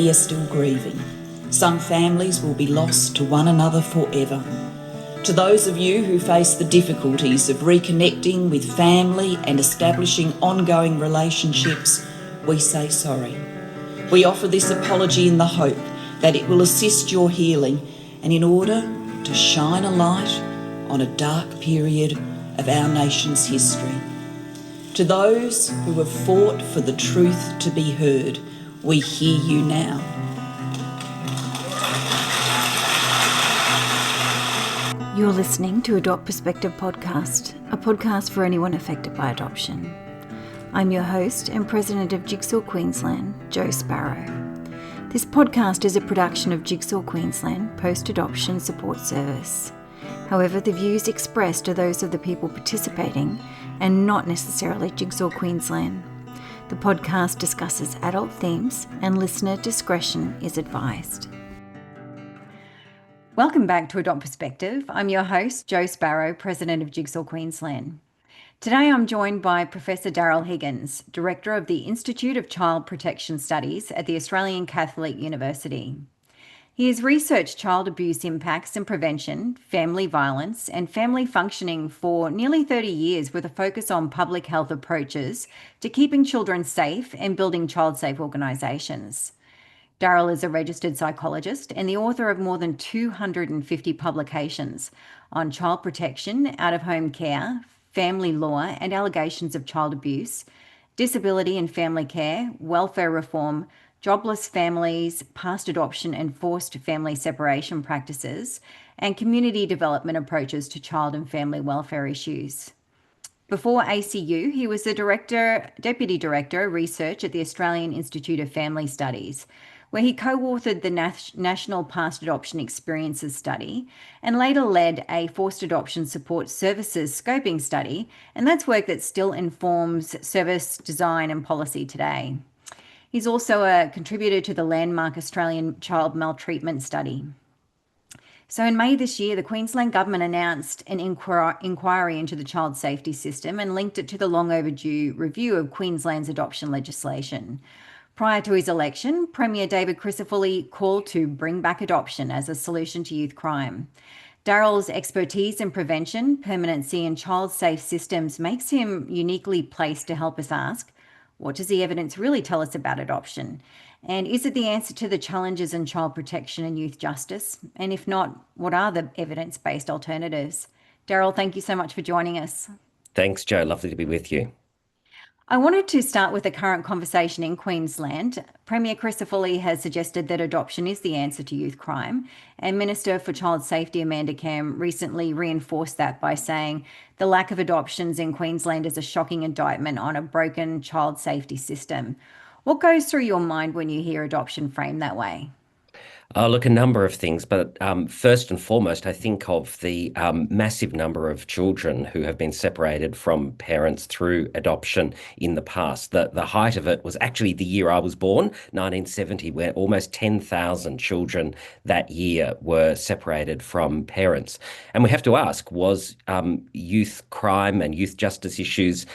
many are still grieving. Some families will be lost to one another forever. To those of you who face the difficulties of reconnecting with family and establishing ongoing relationships, we say sorry. We offer this apology in the hope that it will assist your healing and in order to shine a light on a dark period of our nation's history. To those who have fought for the truth to be heard, we hear you now. You're listening to Adopt Perspective podcast, a podcast for anyone affected by adoption. I'm your host and president of Jigsaw Queensland, Jo Sparrow. This podcast is a production of Jigsaw Queensland Post-Adoption Support Service. However, the views expressed are those of the people participating and not necessarily Jigsaw Queensland. The podcast discusses adult themes and listener discretion is advised. Welcome back to Adopt Perspective. I'm your host, Jo Sparrow, President of Jigsaw Queensland. Today I'm joined by Professor Daryl Higgins, Director of the Institute of Child Protection Studies at the Australian Catholic University. He has researched child abuse impacts and prevention, family violence, and family functioning for nearly 30 years with a focus on public health approaches to keeping children safe and building child-safe organisations. Daryl is a registered psychologist and the author of more than 250 publications on child protection, out-of-home care, family law and allegations of child abuse, disability and family care, welfare reform, jobless families, past adoption and forced family separation practices, and community development approaches to child and family welfare issues. Before ACU, he was the Deputy Director of Research at the Australian Institute of Family Studies, where he co-authored the National Past Adoption Experiences Study and later led a Forced Adoption Support Services Scoping Study, and that's work that still informs service design and policy today. He's also a contributor to the landmark Australian Child Maltreatment Study. So in May this year, the Queensland Government announced an inquiry into the child safety system and linked it to the long overdue review of Queensland's adoption legislation. Prior to his election, Premier David Crisafulli called to bring back adoption as a solution to youth crime. Daryl's expertise in prevention, permanency and child-safe systems makes him uniquely placed to help us ask, what does the evidence really tell us about adoption? And is it the answer to the challenges in child protection and youth justice? And if not, what are the evidence-based alternatives? Daryl, thank you so much for joining us. Thanks, Jo. Lovely to be with you. I wanted to start with the current conversation in Queensland. Premier Crisafulli has suggested that adoption is the answer to youth crime, and Minister for Child Safety Amanda Cam recently reinforced that by saying the lack of adoptions in Queensland is a shocking indictment on a broken child safety system. What goes through your mind when you hear adoption framed that way? Look, a number of things, but first and foremost, I think of the massive number of children who have been separated from parents through adoption in the past. The height of it was actually the year I was born, 1970, where almost 10,000 children that year were separated from parents. And we have to ask, was youth crime and youth justice issues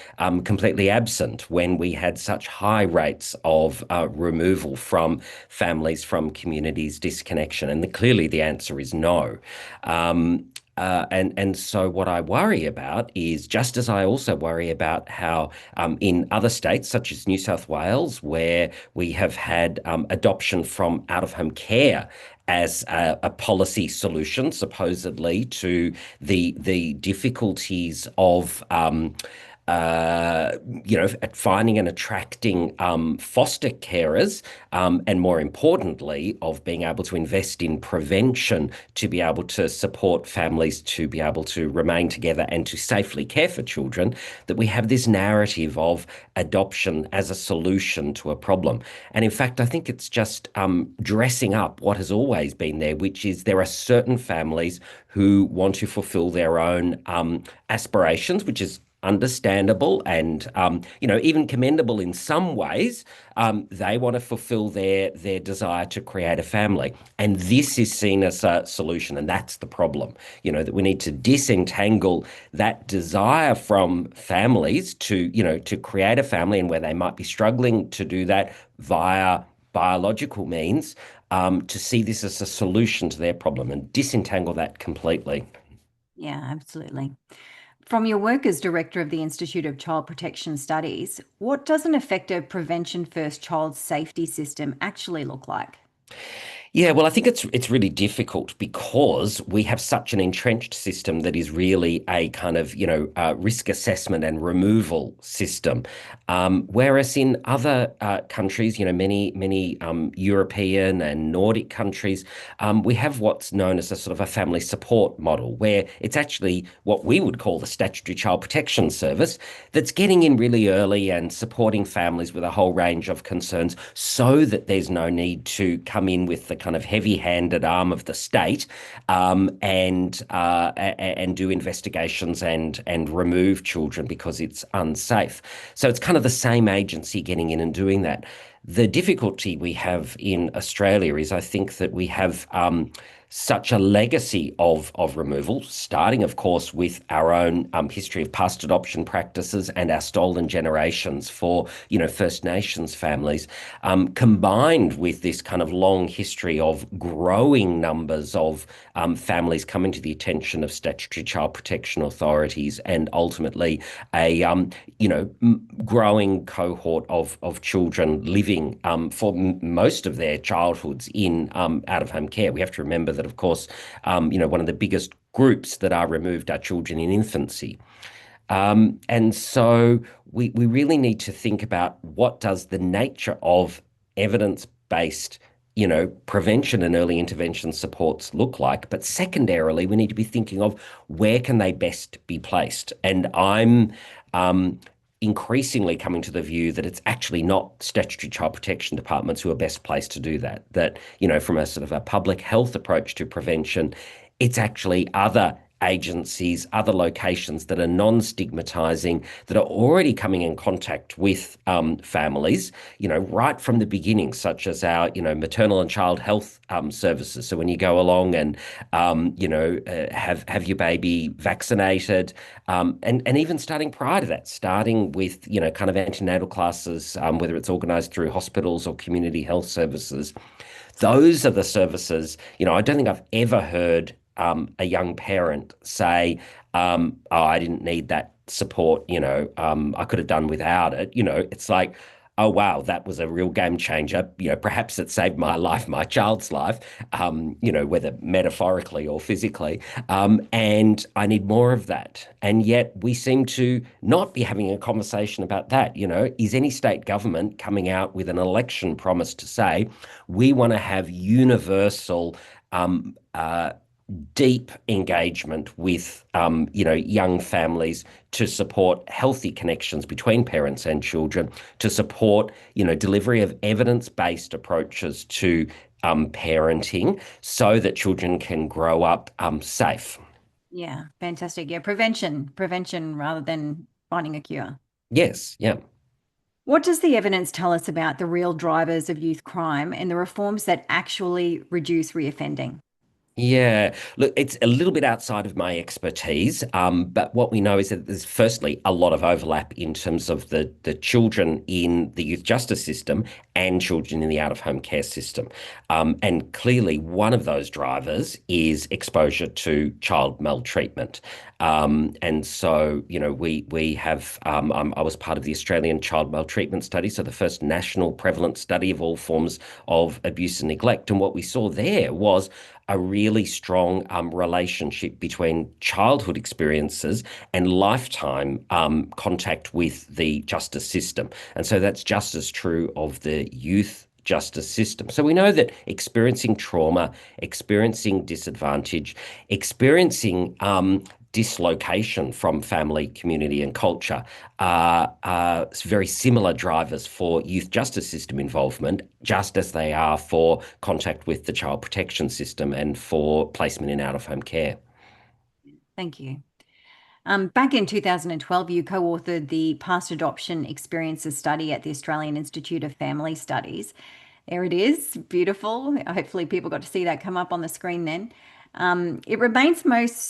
completely absent when we had such high rates of removal from families, from communities, disconnection? And clearly the answer is no. And so what I worry about is, just as I also worry about how in other states, such as New South Wales, where we have had adoption from out-of-home care as a policy solution, supposedly, to the difficulties of at finding and attracting foster carers, and more importantly, of being able to invest in prevention to be able to support families to be able to remain together and to safely care for children, that we have this narrative of adoption as a solution to a problem. And in fact, I think it's just dressing up what has always been there, which is there are certain families who want to fulfill their own aspirations, which is understandable and even commendable in some ways. They want to fulfill their desire to create a family, and this is seen as a solution, and that's the problem. That we need to disentangle that desire from families to create a family, and where they might be struggling to do that via biological means, to see this as a solution to their problem and disentangle that completely. Yeah, absolutely. From your work as director of the Institute of Child Protection Studies, what does an effective prevention first child safety system actually look like? Yeah, well, I think it's really difficult because we have such an entrenched system that is really a kind of, risk assessment and removal system. Whereas in other countries, many European and Nordic countries, we have what's known as a sort of a family support model, where it's actually what we would call the statutory child protection service that's getting in really early and supporting families with a whole range of concerns so that there's no need to come in with the kind of heavy-handed arm of the state, and do investigations and remove children because it's unsafe. So it's kind of the same agency getting in and doing that. The difficulty we have in Australia is I think that we have such a legacy of removal, starting, of course, with our own history of past adoption practices and our stolen generations for, First Nations families, combined with this kind of long history of growing numbers of families coming to the attention of statutory child protection authorities, and ultimately a, growing cohort of children living for most of their childhoods in out-of-home care. We have to remember that, of course, one of the biggest groups that are removed are children in infancy. And so we really need to think about what does the nature of evidence-based, prevention and early intervention supports look like. But secondarily, we need to be thinking of where can they best be placed. And I'm increasingly coming to the view that it's actually not statutory child protection departments who are best placed to do that. That, from a sort of a public health approach to prevention, it's actually other agencies, other locations that are non-stigmatizing, that are already coming in contact with families, right from the beginning, such as our, maternal and child health services. So when you go along and, have your baby vaccinated, and even starting prior to that, starting with, kind of antenatal classes, whether it's organized through hospitals or community health services. Those are the services, I don't think I've ever heard a young parent say, oh, I didn't need that support, I could have done without it. It's like, oh, wow, that was a real game changer. Perhaps it saved my life, my child's life, whether metaphorically or physically. And I need more of that. And yet we seem to not be having a conversation about that. Is any state government coming out with an election promise to say, we want to have universal, deep engagement with young families to support healthy connections between parents and children, to support delivery of evidence-based approaches to parenting so that children can grow up safe. Yeah, fantastic. Yeah, prevention rather than finding a cure. Yes, yeah. What does the evidence tell us about the real drivers of youth crime and the reforms that actually reduce reoffending? Yeah, look, it's a little bit outside of my expertise, but what we know is that there's firstly a lot of overlap in terms of the children in the youth justice system and children in the out-of-home care system. And clearly one of those drivers is exposure to child maltreatment. And so, we have, I was part of the Australian Child Maltreatment Study, so the first national prevalent study of all forms of abuse and neglect. And what we saw there was a really strong relationship between childhood experiences and lifetime contact with the justice system. And so that's just as true of the youth justice system. So we know that experiencing trauma, experiencing disadvantage, experiencing dislocation from family, community, and culture are very similar drivers for youth justice system involvement, just as they are for contact with the child protection system and for placement in out-of-home care. Thank you. Back in 2012, you co-authored the Past Adoption Experiences Study at the Australian Institute of Family Studies. There it is, beautiful. Hopefully people got to see that come up on the screen then. It remains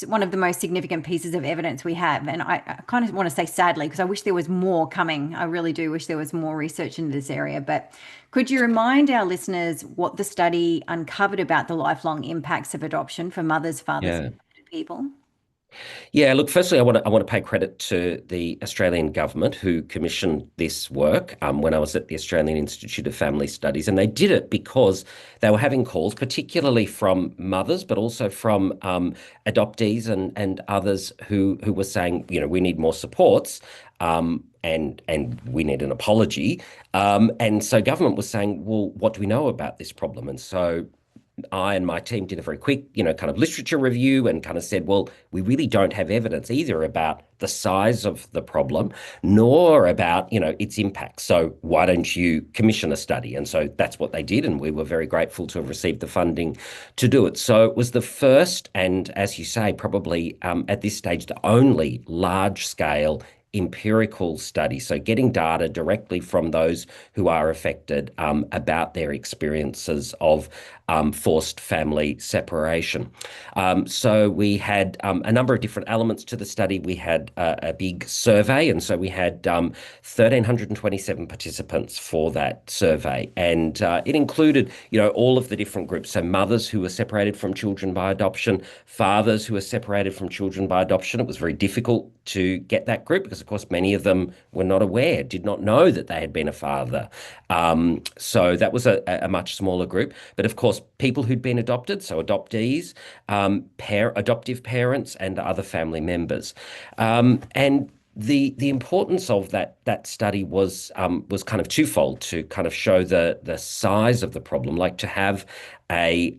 one of the most significant pieces of evidence we have. And I kind of want to say sadly, because I wish there was more coming. I really do wish there was more research into this area. But could you remind our listeners what the study uncovered about the lifelong impacts of adoption for mothers, fathers, Yeah. and people? Yeah, look, firstly, I want to pay credit to the Australian government who commissioned this work when I was at the Australian Institute of Family Studies. And they did it because they were having calls, particularly from mothers, but also from adoptees and others who were saying, we need more supports. And we need an apology. And so government was saying, well, what do we know about this problem? And so I and my team did a very quick, kind of literature review and kind of said, well, we really don't have evidence either about the size of the problem, nor about, its impact. So why don't you commission a study? And so that's what they did. And we were very grateful to have received the funding to do it. So it was the first, and as you say, probably at this stage, the only large scale empirical study, so getting data directly from those who are affected about their experiences of forced family separation. So we had a number of different elements to the study. We had a big survey, and so we had 1,327 participants for that survey, and it included, all of the different groups. So mothers who were separated from children by adoption, fathers who were separated from children by adoption. It was very difficult to get that group because, of course, many of them were not aware, did not know that they had been a father. So that was a much smaller group. But of course, people who'd been adopted, so adoptees, adoptive parents, and other family members. And the importance of that study was kind of twofold, to kind of show the size of the problem, like to have a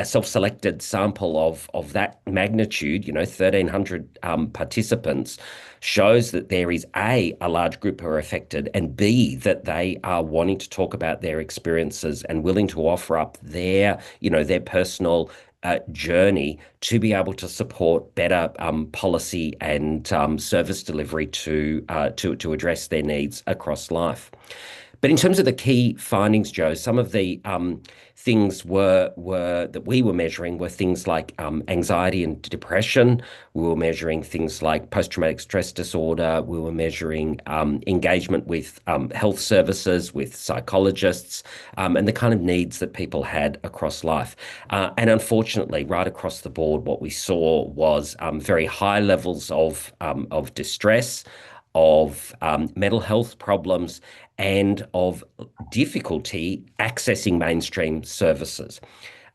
self-selected sample of that magnitude, 1,300 participants, shows that there is a large group who are affected, and B, that they are wanting to talk about their experiences and willing to offer up their personal journey to be able to support better policy and service delivery to address their needs across life. But in terms of the key findings, Joe, some of the things were that we were measuring were things like anxiety and depression. We were measuring things like post-traumatic stress disorder. We were measuring engagement with health services, with psychologists, and the kind of needs that people had across life. And unfortunately, right across the board, what we saw was very high levels of distress, of mental health problems, and of difficulty accessing mainstream services.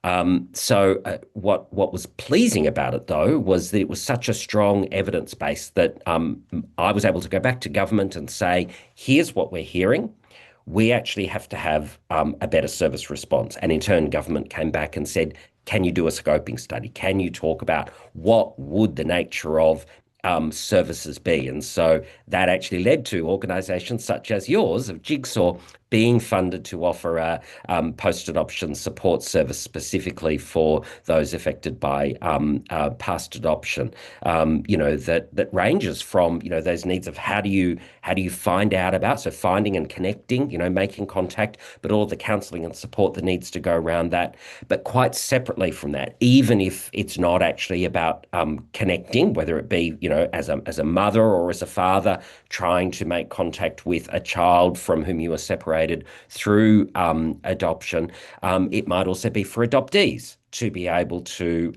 What was pleasing about it, though, was that it was such a strong evidence base that I was able to go back to government and say, here's what we're hearing. We actually have to have a better service response. And in turn, government came back and said, can you do a scoping study? Can you talk about what would the nature of services be? And so that actually led to organisations such as yours of Jigsaw being funded to offer a post-adoption support service specifically for those affected by past adoption. That ranges from those needs of how do you find out about, so finding and connecting, making contact, but all the counselling and support that needs to go around that. But quite separately from that, even if it's not actually about connecting, whether it be as a mother or as a father trying to make contact with a child from whom you are separated through adoption, it might also be for adoptees to be able to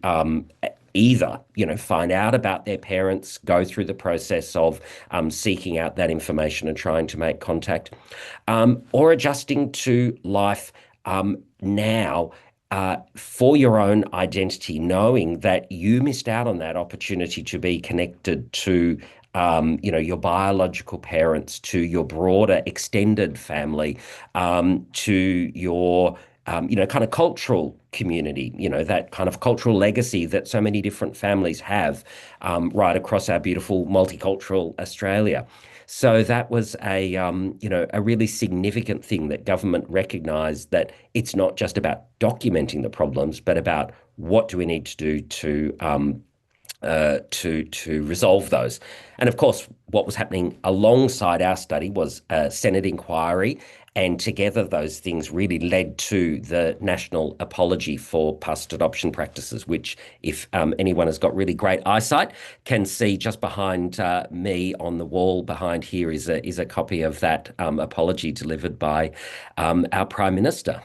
either find out about their parents, go through the process of seeking out that information and trying to make contact, or adjusting to life now. For your own identity, knowing that you missed out on that opportunity to be connected to your biological parents, to your broader extended family, to your kind of cultural community, that kind of cultural legacy that so many different families have right across our beautiful multicultural Australia. So that was a really significant thing that government recognised, that it's not just about documenting the problems, but about what do we need to do to resolve those. And of course, what was happening alongside our study was a Senate inquiry And together, those things really led to the national apology for past adoption practices, which, if anyone has got really great eyesight, can see just behind me on the wall behind here is a copy of that apology delivered by our Prime Minister.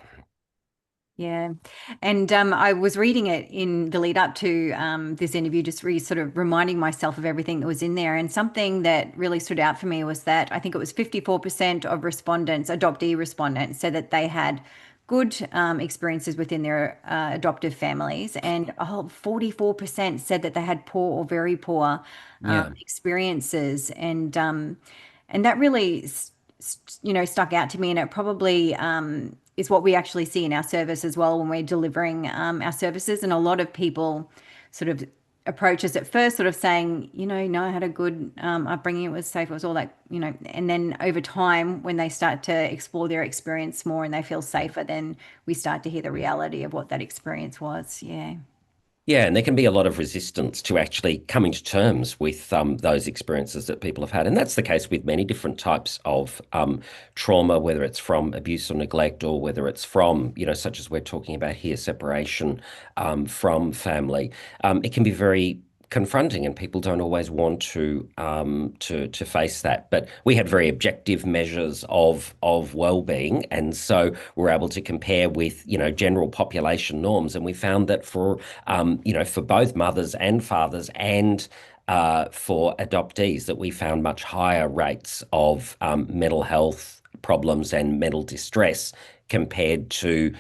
Yeah. And I was reading it in the lead up to this interview, just sort of reminding myself of everything that was in there. And something that really stood out for me was that I think it was 54% of respondents, adoptee respondents, said that they had good experiences within their adoptive families, and a whole 44% said that they had poor or very poor Yeah. experiences. And that really, stuck out to me. And it probably is what we actually see in our service as well when we're delivering our services. And a lot of people sort of approach us at first, sort of saying, no, I had a good upbringing. It was safe. It was all that, and then over time, when they start to explore their experience more and they feel safer, then we start to hear the reality of what that experience was. Yeah. Yeah, and there can be a lot of resistance to actually coming to terms with those experiences that people have had. And that's the case with many different types of trauma, whether it's from abuse or neglect, or whether it's from, such as we're talking about here, separation from family. It can be very confronting, and people don't always want to face that. But we had very objective measures of well-being, and so we're able to compare with general population norms, and we found that for both mothers and fathers and for adoptees, that we found much higher rates of mental health problems and mental distress compared to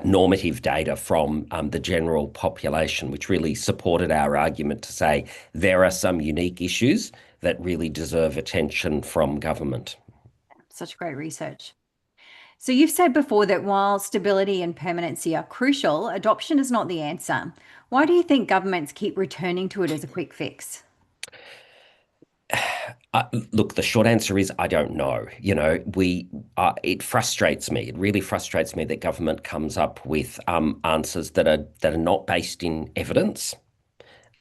normative data from the general population, which really supported our argument to say there are some unique issues that really deserve attention from government. Such great research. So you've said before that while stability and permanency are crucial, adoption is not the answer. Why do you think governments keep returning to it as a quick fix? Look, the short answer is I don't know. It frustrates me. It really frustrates me that government comes up with answers that are not based in evidence,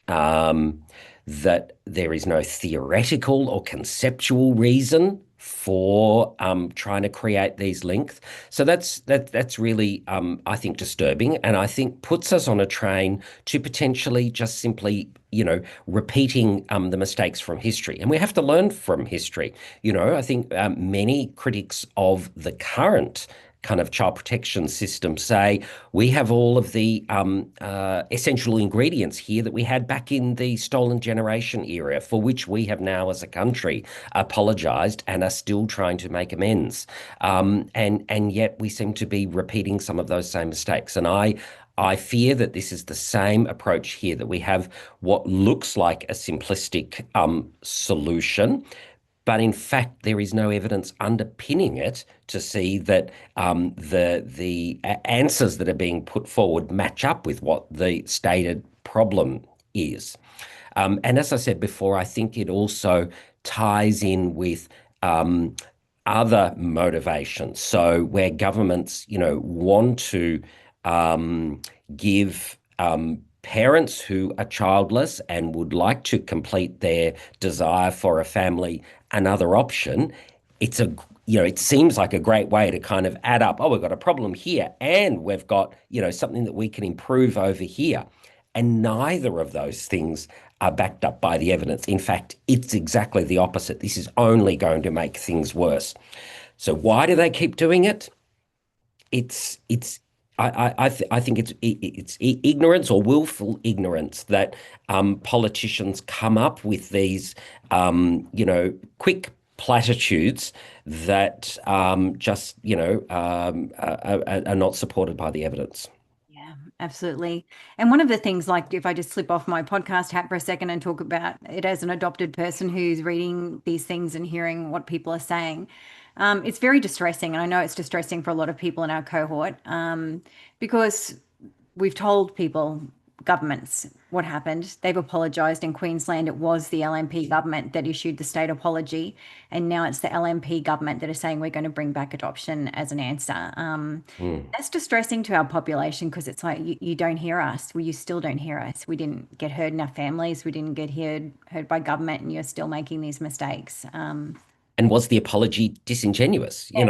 that there is no theoretical or conceptual reason for trying to create these links. So that's really I think disturbing, and I think puts us on a train to potentially just simply repeating the mistakes from history. And we have to learn from history. I think many critics of the current kind of child protection system say we have all of the essential ingredients here that we had back in the stolen generation era, for which we have now as a country apologised and are still trying to make amends. And yet we seem to be repeating some of those same mistakes. And I fear that this is the same approach here, that we have what looks like a simplistic solution, but in fact, there is no evidence underpinning it to see that the answers that are being put forward match up with what the stated problem is. And as I said before, I think it also ties in with other motivations. So where governments, want to give parents who are childless and would like to complete their desire for a family another option, it seems like a great way to kind of add up, oh, we've got a problem here and we've got, something that we can improve over here. And neither of those things are backed up by the evidence. In fact, it's exactly the opposite. This is only going to make things worse. So why do they keep doing it? I think it's ignorance or willful ignorance that politicians come up with these quick platitudes that just are not supported by the evidence. Yeah, absolutely. And one of the things, like if I just slip off my podcast hat for a second and talk about it as an adopted person who's reading these things and hearing what people are saying, it's very distressing. And I know it's distressing for a lot of people in our cohort because we've told people, governments, what happened. They've apologised. In Queensland, it was the LNP government that issued the state apology. And now it's the LNP government that are saying we're going to bring back adoption as an answer. That's distressing to our population because it's like, you don't hear us. Well, you still don't hear us. We didn't get heard in our families. We didn't get heard by government, and you're still making these mistakes. And was the apology disingenuous? Yes,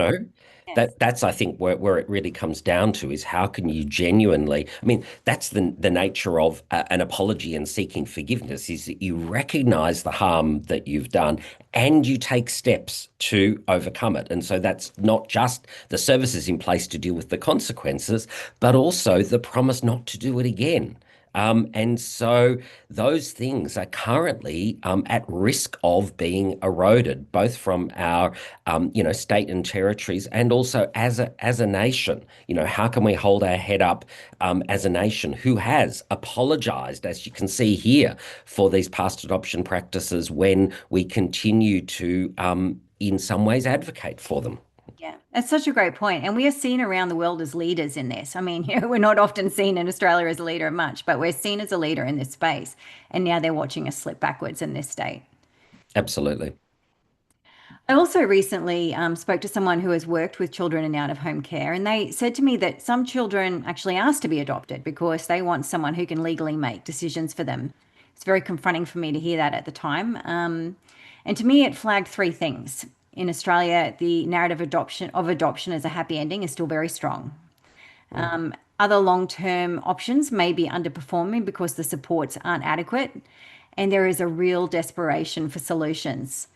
yes. That's I think where it really comes down to is how can you genuinely, I mean, that's the nature of an apology and seeking forgiveness is that you recognize the harm that you've done and you take steps to overcome it. And so that's not just the services in place to deal with the consequences, but also the promise not to do it again. And so those things are currently at risk of being eroded, both from our, state and territories, and also as a nation. How can we hold our head up as a nation who has apologised, as you can see here, for these past adoption practices when we continue to, in some ways, advocate for them? Yeah, that's such a great point. And we are seen around the world as leaders in this. I mean, we're not often seen in Australia as a leader of much, but we're seen as a leader in this space. And now they're watching us slip backwards in this state. Absolutely. I also recently spoke to someone who has worked with children in out of home care, and they said to me that some children actually ask to be adopted because they want someone who can legally make decisions for them. It's very confronting for me to hear that at the time. And to me, it flagged three things. In Australia, the narrative adoption as a happy ending is still very strong. Mm. Other long-term options may be underperforming because the supports aren't adequate, and there is a real desperation for solutions.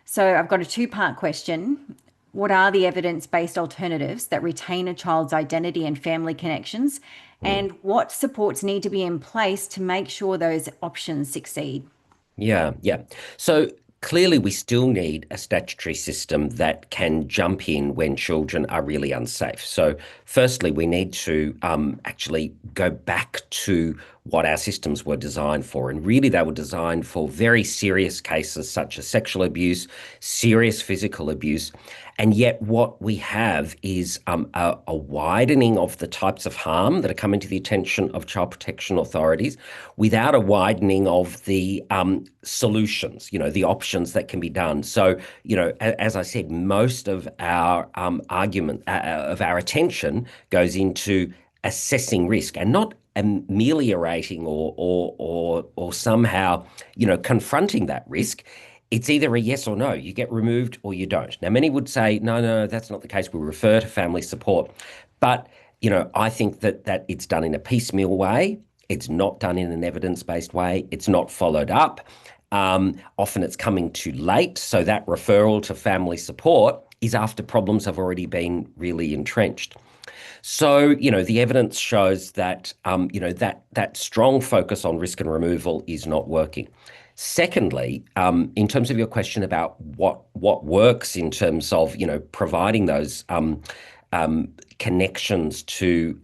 So I've got a two-part question. What are the evidence-based alternatives that retain a child's identity and family connections? Mm. And what supports need to be in place to make sure those options succeed? Yeah, yeah. So clearly, we still need a statutory system that can jump in when children are really unsafe. So, firstly, we need to actually go back to what our systems were designed for. And really, they were designed for very serious cases such as sexual abuse, serious physical abuse. And yet, what we have is a widening of the types of harm that are coming to the attention of child protection authorities without a widening of the solutions, the options that can be done. So, as I said, most of our argument, of our attention goes into assessing risk and not ameliorating or somehow, confronting that risk. It's either a yes or no. You get removed or you don't. Now, many would say, no, no, that's not the case. We refer to family support. But, I think that it's done in a piecemeal way. It's not done in an evidence-based way. It's not followed up. Often it's coming too late. So that referral to family support is after problems have already been really entrenched. So, the evidence shows that, that strong focus on risk and removal is not working. Secondly, in terms of your question about what works in terms of, providing those connections to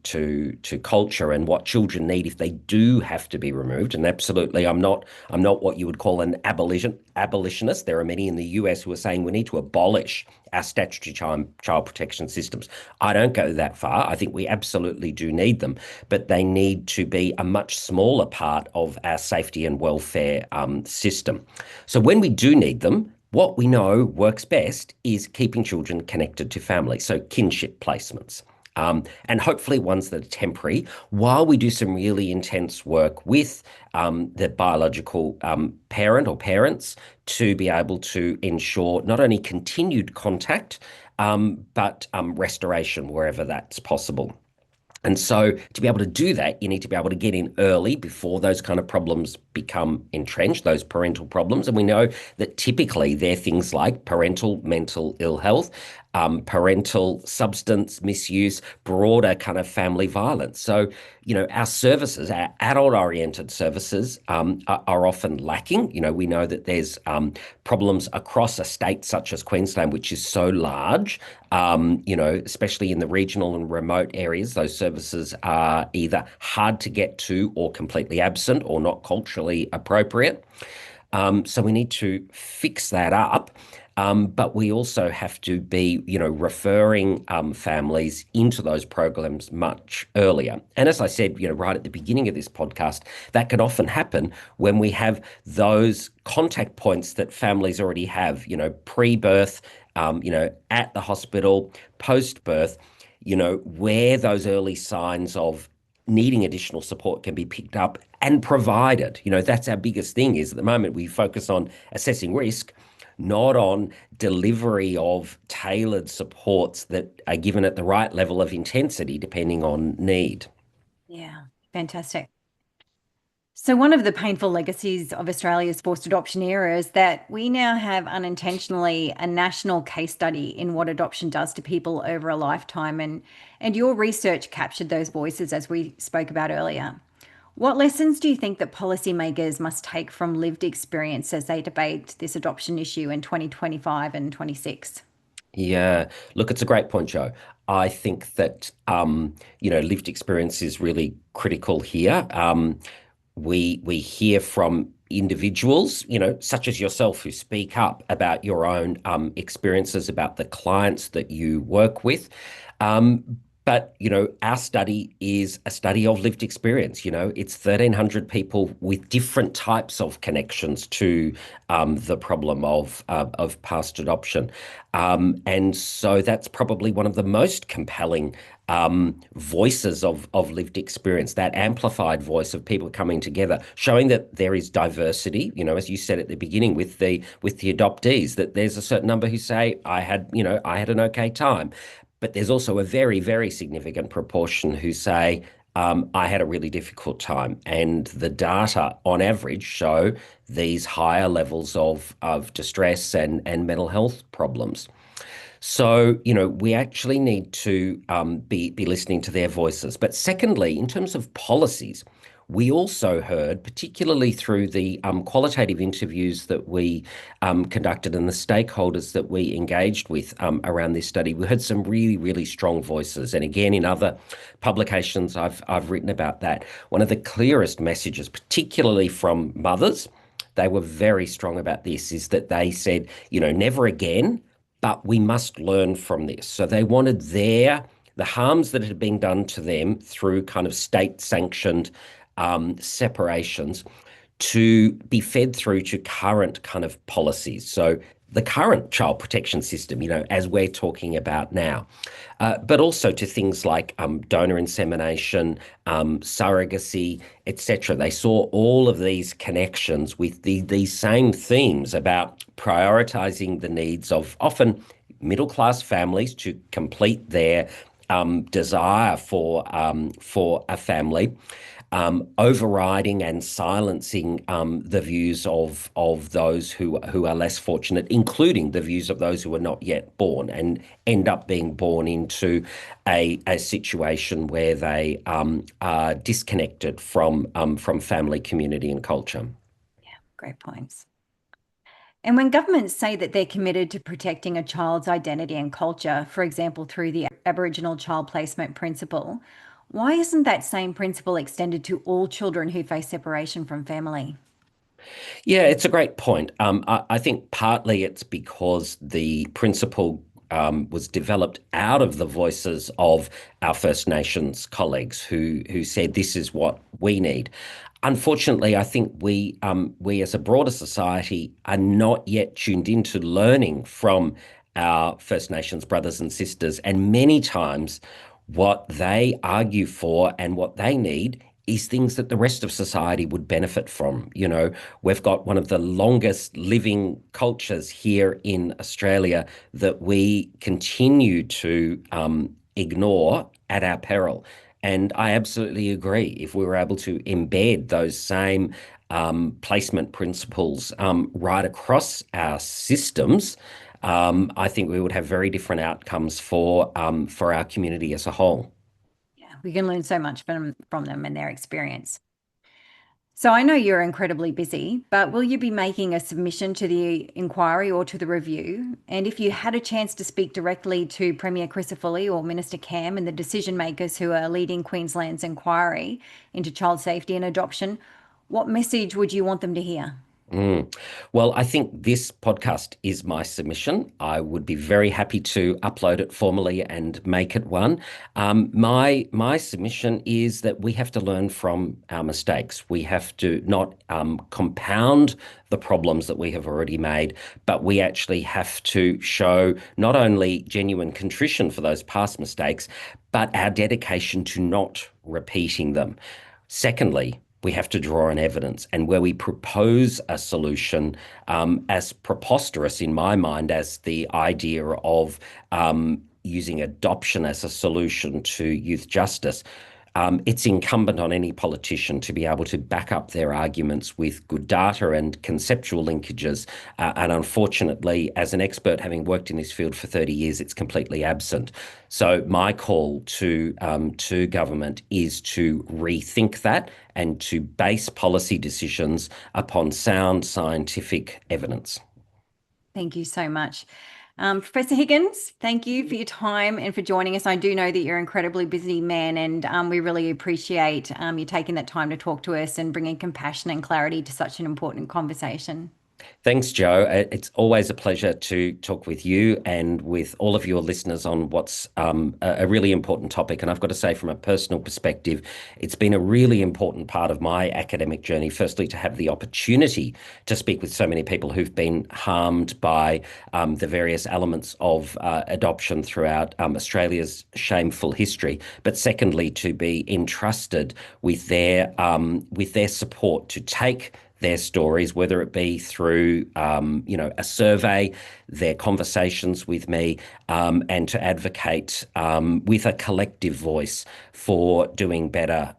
to culture and what children need if they do have to be removed. And absolutely, I'm not what you would call an abolitionist. There are many in the US who are saying we need to abolish our statutory child protection systems. I don't go that far. I think we absolutely do need them, but they need to be a much smaller part of our safety and welfare system. So when we do need them, what we know works best is keeping children connected to family, so kinship placements. And hopefully ones that are temporary, while we do some really intense work with the biological parent or parents to be able to ensure not only continued contact, but restoration wherever that's possible. And so to be able to do that, you need to be able to get in early before those kind of problems become entrenched, those parental problems. And we know that typically they're things like parental mental ill health, parental substance misuse, broader kind of family violence. So, our services, our adult-oriented services, are often lacking. We know that there's problems across a state such as Queensland, which is so large, especially in the regional and remote areas. Those services are either hard to get to or completely absent or not culturally appropriate. So we need to fix that up. But we also have to be, referring families into those programs much earlier. And as I said, right at the beginning of this podcast, that can often happen when we have those contact points that families already have, pre-birth, at the hospital, post-birth, where those early signs of needing additional support can be picked up and provided. That's our biggest thing is at the moment we focus on assessing risk. not on delivery of tailored supports that are given at the right level of intensity depending on need. Yeah, fantastic. So, one of the painful legacies of Australia's forced adoption era is that we now have unintentionally a national case study in what adoption does to people over a lifetime. And your research captured those voices, as we spoke about earlier. What lessons do you think that policymakers must take from lived experience as they debate this adoption issue in 2025 and 26? Yeah, look, it's a great point, Joe. I think that lived experience is really critical here. We hear from individuals, such as yourself, who speak up about your own experiences, about the clients that you work with. But our study is a study of lived experience. It's 1,300 people with different types of connections to the problem of past adoption, and so that's probably one of the most compelling voices of lived experience, that amplified voice of people coming together, showing that there is diversity, as you said at the beginning with the adoptees, that there's a certain number who say, I had an okay time. But there's also a very, very significant proportion who say, I had a really difficult time. And the data on average show these higher levels of distress and mental health problems. So, we actually need to be listening to their voices. But secondly, in terms of policies, we also heard, particularly through the qualitative interviews that we conducted and the stakeholders that we engaged with around this study, we heard some really, really strong voices. And again, in other publications, I've written about that. One of the clearest messages, particularly from mothers, they were very strong about this, is that they said, never again, but we must learn from this. So they wanted the harms that had been done to them through kind of state-sanctioned separations to be fed through to current kind of policies. So the current child protection system, as we're talking about now, but also to things like donor insemination, surrogacy, etc. They saw all of these connections with these same themes about prioritizing the needs of often middle-class families to complete their desire for a family, overriding and silencing the views of those who are less fortunate, including the views of those who are not yet born, and end up being born into a situation where they are disconnected from family, community, and culture. Yeah, great points. And when governments say that they're committed to protecting a child's identity and culture, for example, through the Aboriginal Child Placement Principle, why isn't that same principle extended to all children who face separation from family? Yeah, it's a great point. I think partly it's because the principle was developed out of the voices of our First Nations colleagues who said this is what we need. Unfortunately, I think we as a broader society are not yet tuned into learning from our First Nations brothers and sisters, and many times what they argue for and what they need is things that the rest of society would benefit from. We've got one of the longest living cultures here in Australia that we continue to ignore at our peril. And I absolutely agree. If we were able to embed those same placement principles right across our systems, I think we would have very different outcomes for our community as a whole. Yeah, we can learn so much from them and their experience. So I know you're incredibly busy, but will you be making a submission to the inquiry or to the review? And if you had a chance to speak directly to Premier Crisafulli or Minister Cam and the decision makers who are leading Queensland's inquiry into child safety and adoption, what message would you want them to hear? Well, I think this podcast is my submission. I would be very happy to upload it formally and make it one. My submission is that we have to learn from our mistakes. We have to not compound the problems that we have already made, but we actually have to show not only genuine contrition for those past mistakes, but our dedication to not repeating them. Secondly, we have to draw on evidence. And where we propose a solution, as preposterous in my mind as the idea of using adoption as a solution to youth justice, it's incumbent on any politician to be able to back up their arguments with good data and conceptual linkages. And unfortunately, as an expert having worked in this field for 30 years, it's completely absent. So my call to government is to rethink that and to base policy decisions upon sound scientific evidence. Thank you so much. Professor Higgins, thank you for your time and for joining us. I do know that you're an incredibly busy man, and we really appreciate you taking that time to talk to us and bringing compassion and clarity to such an important conversation. Thanks, Joe. It's always a pleasure to talk with you and with all of your listeners on what's a really important topic. And I've got to say, from a personal perspective, it's been a really important part of my academic journey, firstly, to have the opportunity to speak with so many people who've been harmed by the various elements of adoption throughout Australia's shameful history. But secondly, to be entrusted with their support to take their stories, whether it be through, a survey, their conversations with me, and to advocate with a collective voice for doing better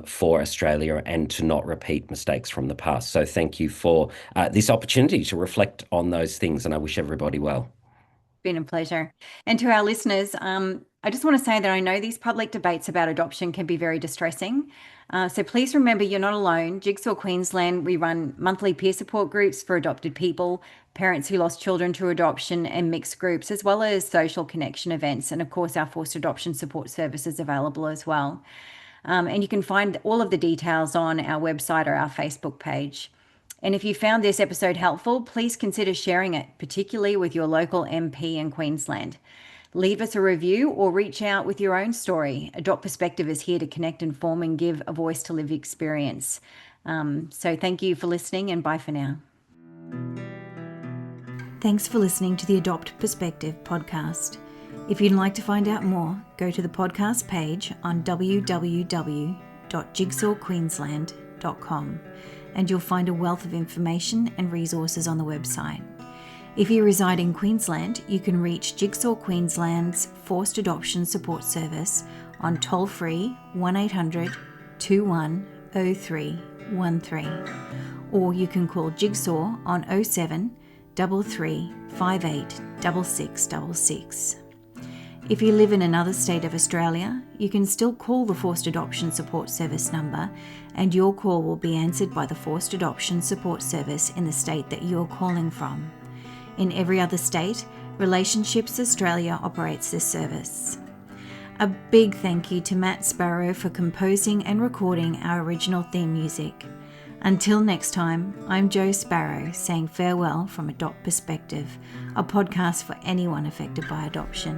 for Australia and to not repeat mistakes from the past. So thank you for this opportunity to reflect on those things, and I wish everybody well. Been a pleasure. And to our listeners, I just want to say that I know these public debates about adoption can be very distressing. So please remember you're not alone. Jigsaw Queensland, we run monthly peer support groups for adopted people, parents who lost children to adoption, and mixed groups, as well as social connection events. And of course, our forced adoption support service is available as well. And you can find all of the details on our website or our Facebook page. And if you found this episode helpful, please consider sharing it, particularly with your local MP in Queensland. Leave us a review or reach out with your own story. Adopt Perspective is here to connect, inform, and give a voice to lived experience. So thank you for listening, and bye for now. Thanks for listening to the Adopt Perspective podcast. If you'd like to find out more, go to the podcast page on www.jigsawqueensland.com and you'll find a wealth of information and resources on the website. If you reside in Queensland, you can reach Jigsaw Queensland's Forced Adoption Support Service on toll-free 1800 210313, or you can call Jigsaw on 07 33 58 6666. If you live in another state of Australia, you can still call the Forced Adoption Support Service number, and your call will be answered by the Forced Adoption Support Service in the state that you're calling from. In every other state, Relationships Australia operates this service. A big thank you to Matt Sparrow for composing and recording our original theme music. Until next time, I'm Jo Sparrow saying farewell from Adopt Perspective, a podcast for anyone affected by adoption.